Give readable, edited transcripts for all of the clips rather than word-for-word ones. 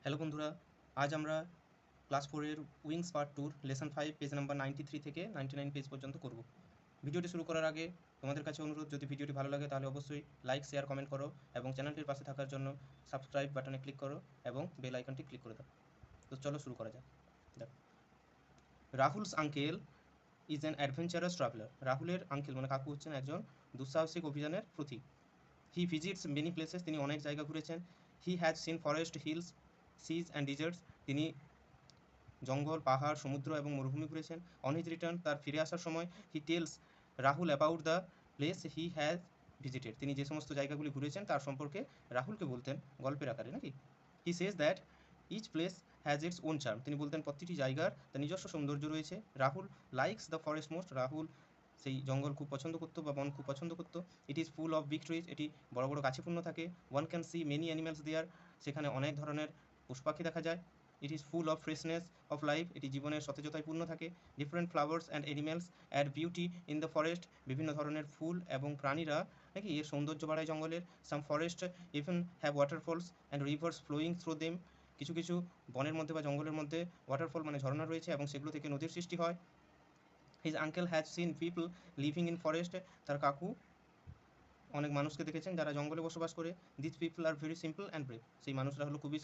Hello বন্ধুরা, আজ আমরা ক্লাস 4 এর wings part 2 lesson 5 page number 93 থেকে 99 পেজ পর্যন্ত করব। ভিডিওটি শুরু করার আগে তোমাদের কাছে অনুরোধ, যদি ভিডিওটি ভালো লাগে তাহলে অবশ্যই লাইক, শেয়ার, কমেন্ট করো এবং চ্যানেলটির পাশে থাকার জন্য সাবস্ক্রাইব বাটনে ক্লিক করো এবং বেল আইকনটি ক্লিক করে দাও। তো চলো শুরু করা যাক। দেখো, Rahul's uncle is an adventurous traveller. রাহুলের আঙ্কেল মানে কাকু হচ্ছেন একজন দুঃসাহসিক অভিযানের প্রতীক। হি ভিজিটস মেনি প্লেসেস, তিনি অনেক জায়গা ঘুরেছেন। He has seen forest, hills, seas and deserts, তিনি জঙ্গল, পাহাড়, সমুদ্র এবং মরুভূমি ঘুরেছেন। অন হিজ রিটার্ন, তার ফিরে আসার সময়, he tells Rahul about the place he has visited, তিনি যে সমস্ত জায়গাগুলি ঘুরেছেন তার সম্পর্কে রাহুলকে বলতেন গল্পের আকারে নাকি। He says that each place has its own charm, তিনি বলতেন প্রতিটি জায়গার তার নিজস্ব সৌন্দর্য রয়েছে। Rahul likes the forest most, Rahul সেই জঙ্গল খুব পছন্দ করতো বা বন খুব পছন্দ করতো। It is full of big trees, এটি বড় বড় গাছে পূর্ণ থাকে। One can see many animals there, সেখানে অনেক ধরনের পশু পাখি দেখা যায়। It is full of freshness of life, এটি জীবনের সতেজতায় পূর্ণ থাকে। Different flowers and animals add beauty in the forest, বিভিন্ন ধরনের ফুল এবং প্রাণীরা নাকি এর সৌন্দর্য বাড়ায় জঙ্গলের। Some forest even have waterfalls and rivers flowing through them, কিছু কিছু বনের মধ্যে বা জঙ্গলের মধ্যে ওয়াটারফল মানে ঝর্ণা রয়েছে এবং সেগুলো থেকে নদীর সৃষ্টি হয়। His uncle has seen people living in forest, তার কাকু অনেক মানুষকে দেখেছেন যারা জঙ্গলে বসবাস করে। This people are very simple and brave, সেই মানুষরা হলো খুবই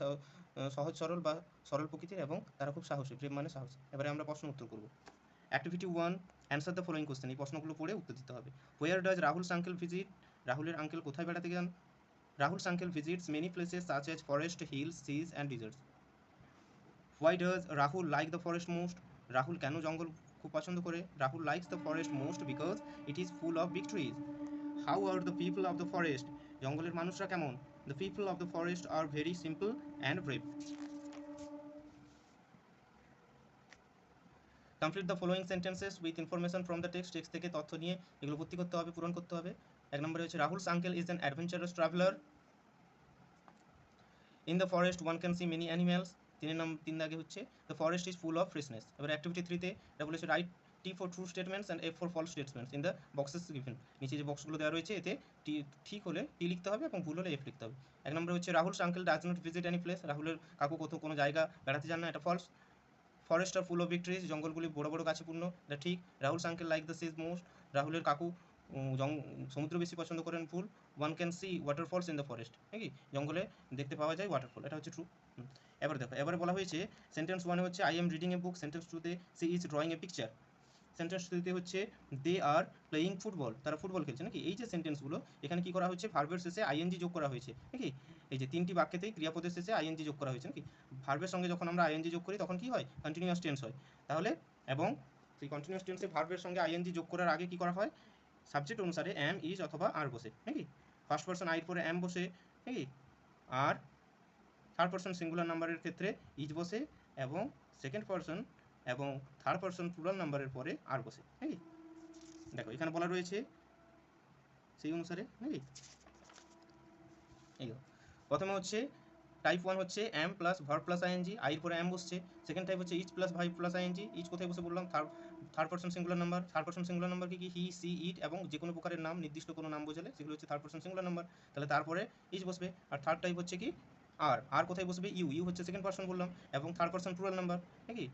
সহজ সরল বা সরল প্রকৃতির এবং তারা খুব সাহসী। ব্রেভ মানে সাহসী। এবারে আমরা প্রশ্ন উত্তর করব। Activity 1, answer the following question, এই প্রশ্নগুলো পড়ে উত্তর দিতে হবে। Where does Rahul's uncle visit, রাহুলের আঙ্কেল কোথায় বেড়াতে যান? Rahul's uncle visits many places such as forest, hills, seas and deserts. Why does Rahul like the forest most, Rahul কেন জঙ্গল খুব পছন্দ করে? Rahul likes the forest most because it is full of big trees. How are the people of the forest, জঙ্গলের মানুষরা কেমন? The people of the forest are very simple and brave. Complete the following sentences with information from the text, text থেকে তথ্য নিয়ে এগুলো ভর্তি করতে হবে, পূরণ করতে হবে। এক নম্বরে হচ্ছে Rahul's uncle is an adventurous traveller. In the forest one can see many animals, তিন দাগে হচ্ছে the forest is full of freshness. এবার অ্যাক্টিভিটি 3-তে এটা বলেছে write T for true statements and F for false statements in the boxes given, নিচে যে বক্সগুলো দেওয়া রয়েছে এতে টি ঠিক হলে টি লিখতে হবে এবং ভুল হলে এফ লিখতে হবে। এক নম্বরে হচ্ছে Rahul's uncle does not visit any place, রাহুলের কাকু কোথাও কোনো জায়গা বেড়াতে যান না, এটা false. Forest are full of big trees, জঙ্গলগুলি বড় বড় গাছে পূর্ণ, এটা ঠিক। Rahul's uncle like the seas most, রাহুলের কাকু সমুদ্র বেশি পছন্দ করেন, ভুল। One can see waterfalls in the forest, নাকি জঙ্গলে দেখতে পাওয়া যায় ওয়াটারফল, এটা হচ্ছে ট্রু। এবার দেখো, এবারে বলা হয়েছে সেন্টেন্স ওয়ানে হচ্ছে I am reading a book, sentence টুতে she is drawing a picture, sentence থ্রিতে হচ্ছে দে আর প্লেয়িং ফুটবল, তারা ফুটবল খেলছে নাকি। এই যে সেন্টেন্সগুলো এখানে কি করা হয়েছে, ভার্বের শেষে আইএনজি যোগ করা হয়েছে নাকি। এই যে তিনটি বাক্যেতেই ক্রিয়াপদের শেষে আইএনজি যোগ করা হয়েছে নাকি। ভার্বের সঙ্গে যখন আমরা আইএনজি যোগ করি তখন কি হয়, কন্টিনিউয়াস টেন্স হয়। তাহলে এবং সেই কন্টিনিউয়াস টেন্সে ভার্বের সঙ্গে আইএনজি যোগ করার আগে কি করা হয়, সাবজেক্ট অনুসারে অ্যাম, ইজ অথবা আর বসে নাকি। ফার্স্ট পার্সন আইর পরে অ্যাম বসে নাকি, আর থার্ড পার্সন সিঙ্গুলার নাম্বারের ক্ষেত্রে ইজ বসে, এবং সেকেন্ড পার্সন এবং থার্ড পার্সন প্লুরাল নাম্বারের পরে আর বসে নাকি। দেখো এখানে বলা রয়েছে সেই অনুসারে নাকি। এই প্রথমে হচ্ছে টাইপ 1 হচ্ছে am plus verb plus ING, আইর পরে এম বসছে। সেকেন্ড টাইপ হচ্ছে is plus verb plus ING, is কোথায় বসে বললাম, third person singular number. Third person singular number কি, হি, সি, ইট এবং যে কোনো প্রকারের নাম, নির্দিষ্ট কোনো নাম বোঝালে সেগুলো হচ্ছে থার্ড পার্সন সিঙ্গুলার নাম্বার, তাহলে তারপরে ইজ বসবে। আর থার্ড টাইপ হচ্ছে কি আর কোথায় বসবে, ইউ, ইউ হচ্ছে সেকেন্ড পার্সন বললাম এবং থার্ড পার্সন প্লুরাল নাম্বার নাকি।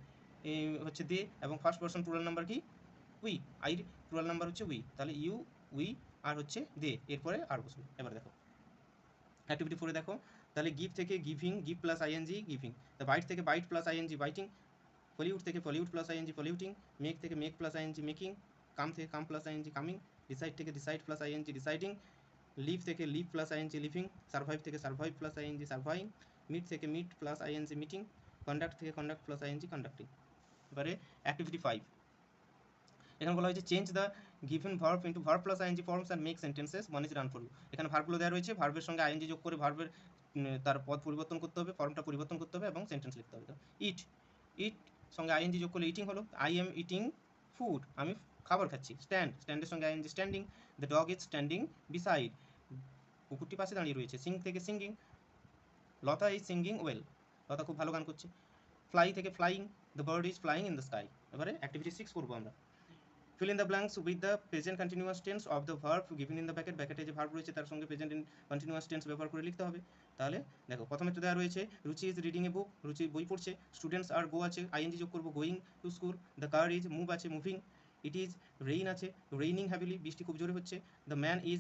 এই হচ্ছে দে, এবং ফার্স্ট পার্সন প্লুরাল নাম্বার কি, উই, আইর প্লুরাল নাম্বার হচ্ছে উই, তাহলে ইউ, উই আর হচ্ছে দে, এরপরে আর বসবে। এবার দেখো অ্যাক্টিভিটি 4 দেখো, তাহলে গিভ থেকে giving, give plus ING giving. তা বাইট থেকে bite plus ING biting. Pollute থেকে pollute plus ING polluting. Make থেকে make plus ING making. Come থেকে come plus ING coming. Decide থেকে decide plus ING deciding. Live থেকে live plus ING living. Survive থেকে survive plus ING surviving. Meet থেকে meet plus ING meeting. Conduct থেকে conduct plus ING conducting. এবারে activity 5, এখানে বলা হয়েছে change the given verb into verb plus ING forms and make sentences one is run for you. এখানে ভার্বগুলো দেওয়া রয়েছে, ভার্বের সঙ্গে আইএনজি যোগ করে ভার্বের তার পদ পরিবর্তন করতে হবে, ফর্মটা পরিবর্তন করতে হবে এবং সেন্টেন্স লিখতে হবে। ইট, ইট সঙ্গে আইএনজি যোগ করলে ইটিং হলো, আই এম ইটিং ফুড, আমি খাবার খাচ্ছি। স্ট্যান্ড, স্ট্যান্ডের সঙ্গে ING standing. The dog is standing beside, কুকুরটি পাশে দাঁড়িয়ে রয়েছে। সিং থেকে singing, Lata is singing well, Lata খুব ভালো গান করছে। ফ্লাই থেকে flying, the bird is flying in the sky. এবারে অ্যাক্টিভিটি 6 করবো আমরা। fill in the blanks with the present continuous tense of the verb given in the bracket, ব্র্যাকেটে যে ভার্ব রয়েছে তার সঙ্গে প্রেজেন্ট কন্টিনিউয়াস টেন্স ব্যবহার করে লিখতে হবে। তাহলে দেখো প্রথমে তো দেওয়া রয়েছে রুচি ইজ রিডিং এ বুক, রুচি বই পড়ছে, স্টুডেন্টস আর গো আছে, আইএনজি যোগ করবো, going to school, the car is move আছে, মুভিং, ইট ইজ রেইন আছে, রেইনিং হ্যাভিলি, বৃষ্টি খুব জোরে হচ্ছে, দ্য ম্যান ইজ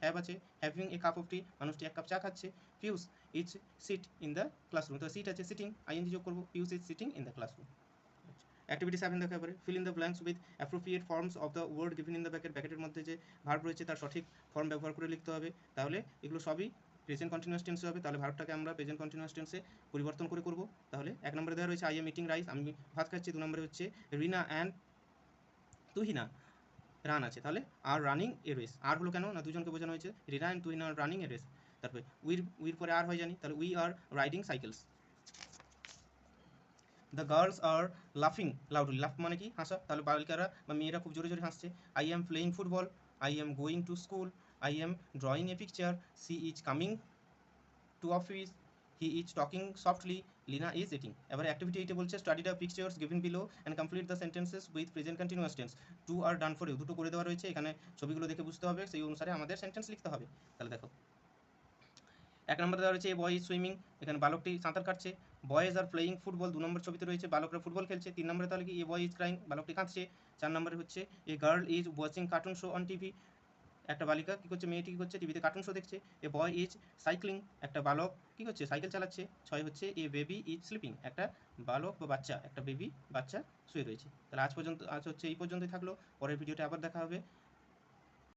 হ্যাভ আছে, having a cup of tea, মানুষটি এক কাপ চা খাচ্ছে, Piyush is sit in the classroom, তো সিট আছে, সিটিং, আইএনজি যোগ করবো, Piyush is sitting in the classroom. Activity 7 দেখা পরে fill in the blanks with appropriate forms of the word given in the bracket, ব্র্যাকেটের মধ্যে যে ভার্ব রয়েছে তার সঠিক ফর্ম ব্যবহার করে লিখতে হবে। তাহলে এগুলো সবই প্রেজেন্ট কন্টিনিউয়াস টেন্সে হবে, তাহলে ভার্বটাকে আমরা প্রেজেন্ট কন্টিনিউয়াস টেন্সে পরিবর্তন করে করব। তাহলে 1 নম্বরে দেওয়া রয়েছে আই এম ইটিং রাইস, আমি ভাত খাচ্ছি। 2 নম্বরে হচ্ছে রিনা অ্যান্ড তুহিনা রান আছে, তাহলে আর রানিং এ রেস, আর হলো কেন না দুজনকে বোঝানো হয়েছে, Rina and Tuhina are running a race. তারপরে উইর পরে আর হয় জানি, তাহলে we are riding cycles. The girls are লাফিং লাউডলি, লাফ মানে কি হাসা, তাহলে বালিকারা বা মেয়েরা খুব জোরে জোরে হাসছে। I am playing football, I am going to school, I am drawing a picture, she is coming to office, he is talking softly, Leena is eating. এবার অ্যাক্টিভিটি 8 বলছে study the pictures given below and complete the sentences with present continuous tense, two are done for you, দুটো করে দেওয়া রয়েছে, এখানে ছবিগুলো দেখে বুঝতে হবে, সেই অনুসারে আমাদের সেন্টেন্স লিখতে হবে। তাহলে দেখো 1 নম্বরে দেওয়া রয়েছে এ বয় ইজ সুইমিং, এখানে বালকটি সাঁতার কাটছে। বয়েজ আর প্লেয়িং ফুটবল, 2 নম্বর ছবিতে রয়েছে বালকরা ফুটবল খেলছে। 3 নম্বরে তাহলে কি এ বয় ইজ ক্রাইং, বালকটি কাঁদছে। 4 নম্বরে হচ্ছে a girl is watching cartoon show on TV, একটা বালিকা কী করছে, মেয়েটি কী করছে, টিভিতে কার্টুন শো দেখছে। এ বয় ইজ সাইক্লিং, একটা বালক কী করছে, সাইকেল চালাচ্ছে। 6 হচ্ছে এ বেবি ইজ স্লিপিং, একটা বালক বা বাচ্চা, একটা বেবি বাচ্চা শুয়ে রয়েছে। তাহলে আজ হচ্ছে এই পর্যন্তই থাকলো, পরের ভিডিওতে আবার দেখা হবে।